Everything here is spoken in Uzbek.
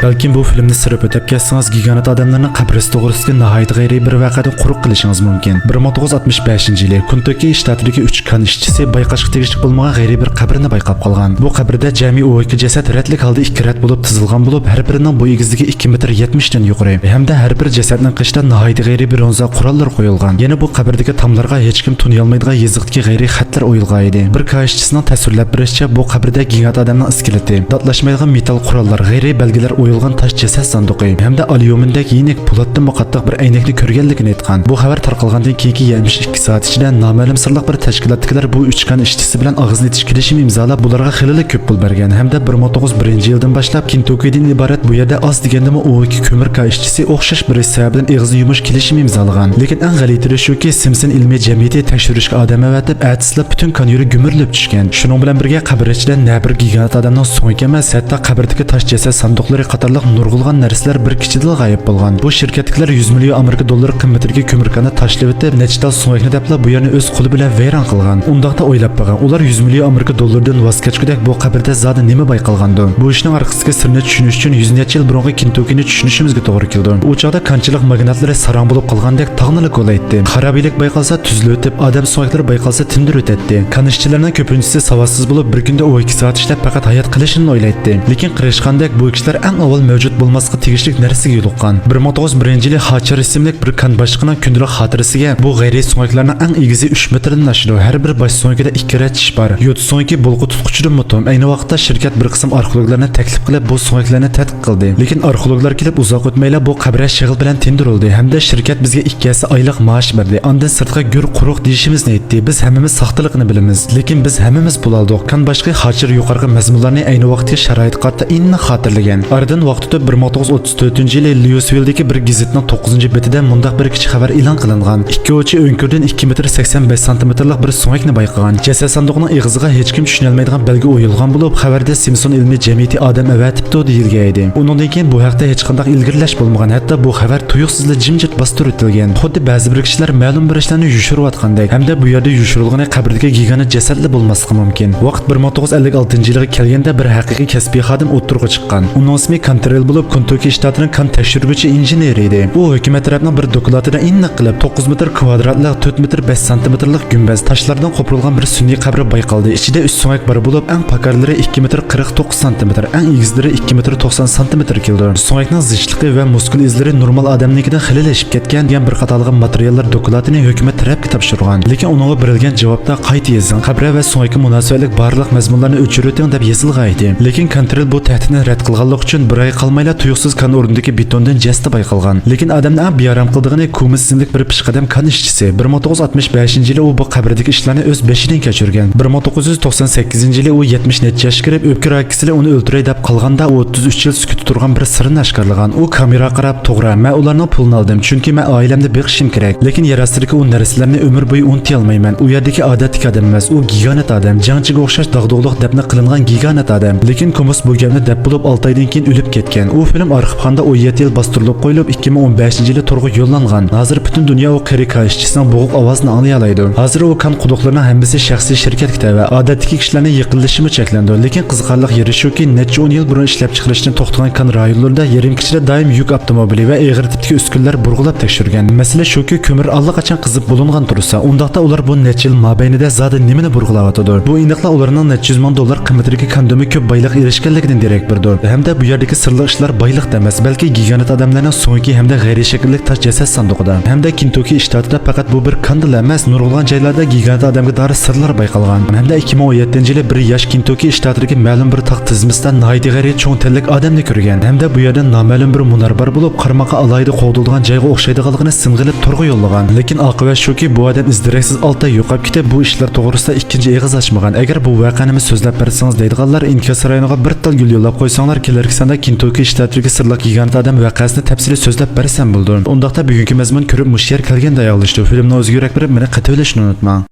Balkim bu filmni sirib o'tib ketsangiz, gigant odamlarning qabrisi to'g'risida nihoyat g'ayriy bir voqeadan quruq qilishingiz mumkin. 1965-yili Kentucky shtatidagi 3 kan ishchisi bayqashga tegishli bo'lmagan g'ayriy bir qabrni bayqab qolgan. Bu qabrda jami 12 jasad ratlik holda 2 rat bo'lib tizilgan bo'lib, har birining bo'yi egizligi 2 metr 70 dan yuqori. Hamda har bir jasadning qishida nihoyat g'ayriy bir bronza qurollar qo'yilgan. Yana bu qabrdagi tomlarga hech kim tuniy olmaydigan yiziqdagi g'ayriy xatlar o'yilgan edi. Bir kashchisining tasvirlab berishicha, bu qabrda gigant odamning iskeleti, datlashmaydigan metal qurollar, g'ayriy belgilar o'yilgan tash jasad sanduqi hamda alyumindek yenik po'latdan muqattiq bir aynakni ko'rganligini aytgan. Bu xabar tarqalgandan keyingi 72 soat ichida noma'lum sirliq bir tashkilotdagilar bu 3 kan ishchisi bilan og'izni etish kelishimi imzolab, bularga xilili ko'p pul bergan hamda 1901-yildan boshlab Kentuckydan iborat bu yerda oz degandimi u ikki ko'mir ishchisi o'xshash bir sababdan og'izni yumish kelishimi imzolagan. Lekin eng g'alati shuki, Simpson ilmiy jamiyati tekshirishga odam avatib, atislar butun konyuri gumurlab tushgan. Shuning bilan birga qabr ichida na bir gigant odamning so'ngi emas, hatto qabrdagi tash jasad sanduqlari qatorliq nurg'ulgan narsalar bir kichidil g'oyib bo'lgan. Bu shirkatliklar 100 million Amerika dollari qimmatidagi ko'mirkani tashlab o'tib, nechtal so'ngni debla bu yerni o'z qo'li bilan vayron qilgan. Undaqda o'ylab bo'lgan. Ular 100 million Amerika dollaridan voz kechgudek bu qabrda zodi nima bayqalgandi? Bu ishning orqasiga sirni tushunish uchun 100 necha yil burungi Kentuckyni tushunishimizga to'g'ri keldi. U chaqda kanchilik magnatlari sarang bo'lib qolgandek tog'nilik o'laydi. Xarabiylik bayqalsa tuzilib o'tib, odam so'nglari bayqalsa tindir o'tadi. Kanishchilarning ko'pinchisi savodsiz bo'lib, bir kunda 2 soat ishlab faqat hayot qilishini o'ylaydi. Lekin qirishgandek bu kishilar eng avval mavjud bo'lmasga tegishli narsaga yo'liqqan. 1901-yili Hatcher ismli bir kan boshliqining kundalik xotirasiga bu g'ayriy so'nglarning eng egizi 3 metrdan oshadi. Har bir bosh so'ngida 2 rat tish bor. Yo't so'ngki bulg'u tutqichidan mutum. Ayni vaqtda shirkat bir qism arxeologlarni taklif qilib bu so'nglarni tadqiq qildi. Lekin arxeologlar kelib uzoq o'tmayla bu qabra shig'il bilan tindirildi hamda shirkat bizga 2 oylik maosh berdi. Ondan sirtqa gur quruq deyishimizni aytdi. Biz hammamiz saxtalikni bilamiz, lekin biz hammamiz pul oldik. Kan boshqa Hatcher yuqorgi mazmunlarni ayni vaqtga sharoit qatta inni xotirlagan. Aradan vaqt o'tib 1934-yili Louisville'dagi bir gazetning 9-betida mundaq bir kichik xabar e'lon qilingan. 2 o'chi o'nkirdan 2 metr 85 santimetrlik bir so'ngakni bayqagan. Jasad sanduqining eg'iziga hech kim tushuna olmaydigan belgi o'yilgan bo'lib, xabarda Simpson ilmiy jamiyati odam avatibdi deyilgan edi. Undan keyin bu haqda hech qanday ilgirlash bo'lmagan, hatto bu xabar tuyuqsizla jimjit bostirib o'tilgan. Xuddi ba'zi bir kishilar ma'lum bir ishlarni yushirayotgandek hamda bu yerda yushirilgan qabrdagi gigant jasadli bo'lmasligi mumkin. Vaqt 1956-yilga kelganda bir haqiqiy kasbiy xodim o'ttirg'a chiqqan. Uning ismi Cantrell bo'lib, Kentucky shtatining kan tekshiruvchi injener edi. U hukumat tarafining bir dokladida aniq qilib 9 metr kvadratlik 4 metr 5 santimetrlik gumbaz tashlardan qo'pirilgan bir sun'iy qabr bayqaldi. Ichida 3 so'ngak bor bo'lib, eng pakarlari 2 metr 49 santimetr, eng egizlari 2 metr 90 santimetr keldi. So'ngakning zichligi va muskul izlari normal odamnikidan xililashib ketgan degan bir qatorliq materiallar dokladini hukumat tarafga topshirgan. Lekin uningga berilgan javobda qayta yozgan qabr va so'ngakka munosabatlik barliq mazmunlarni o'chiriting deb yozilgan edi. Lekin Cantrell bu tahdidni rad qilganlik uchun bir oy qolmayla tuyuqsiz kan o'rnidagi betondan jasad bayqalgan. Lekin odamni eng bearam qildigani Kumis ismli bir pishqadam kan ishchisi. 1965-yili u bu qabrdagi ishlarni o'z beshidan kechirgan. 1998-yili u 70 necha yoshga kirib, o'pka rakisida uni o'ldiray deb qolganda u 33 yil sukut turgan bir sirni oshkorlagan. U kamera qarab, "To'g'ri, men ularning pulini oldim, chunki men oilamni beqishim kerak. Lekin yer ostidagi u narsalarni umr bo'yi unuta olmayman. U yerdagi odatdagi odam emas, u gigant odam, jangchiga o'xshash dag'dug'liq debni qilingan gigant odam." Lekin Kumis bu gapni deb bo'lib 6 oydan keyin o'lib ketgan. U film arxivxonada 17 yil bostirilib qo'yilib, 2015-yili turg'i yo'llangan. Hozir butun dunyo u qirika ishchisining bo'g'iq ovozini anglay oladi. Hozir u kan quduqlarining hammasi shaxsiy shirkatga va odatdagi kishilarning yiqilishimi cheklandi. Lekin qiziqarli yeri shuki, necha 10 yil burun ishlab chiqarishdan to'xtagan kan rayonlarida yerim kichida doim yuk avtomobili va og'ir tipdagi uskunlar burg'ulab tekshirgan. Masala shuki, ko'mir allaqachon qizib bo'lingan tursa, undaqda ular bu necha yil mobaynida zodi nimani burg'ulayotdi? Bu aniqla ularning necha 100 ming dollar qimmatidagi kandumi ko'p boylik erishganligidan derak berdi. Hamda bu yerdagi sirli ishlar boylik emas, balki gigant odamlarning so'nggi hamda g'ayriy shaklli tash jasad sanduqida. Hamda Kentucky shtatida faqat bu bir kandil emas, nurg'ulg'an joylarda gigant odamga doir sirlar bayqalgan. Hamda 2017-yili bir yosh Kentucky shtatidagi ma'lum bir taq tizmisdan nihoyat g'ayriy cho'ng tillik odamni ko'rgan. Hamda bu yerda noma'lum bir munar bor bo'lib, qarmoqqa alayda qo'dilgan joyga o'xshaydiganligini sing'ilib turg'i yo'llagan. Lekin oqibat shuki, bu odam izdiraksiz olta yo'qolib ketib, bu ishlar to'g'risida ikkinchi eg'iz ochmagan. Agar bu voqeani so'zlab bersangiz deydiganlar, inkos rayoniga bir tal gul yo'llab qo'ysanglar, kelarki sanda Kentucky shtatidagi sirliq gigant odam voqeasini tafsili so'zlab bersam bo'ldi. Undaqda bugungi mazmun ko'rib mushyer kelganda ayolishdi. Filmni o'ziga yurak berib, meni qattiq o'ylashni unutmang.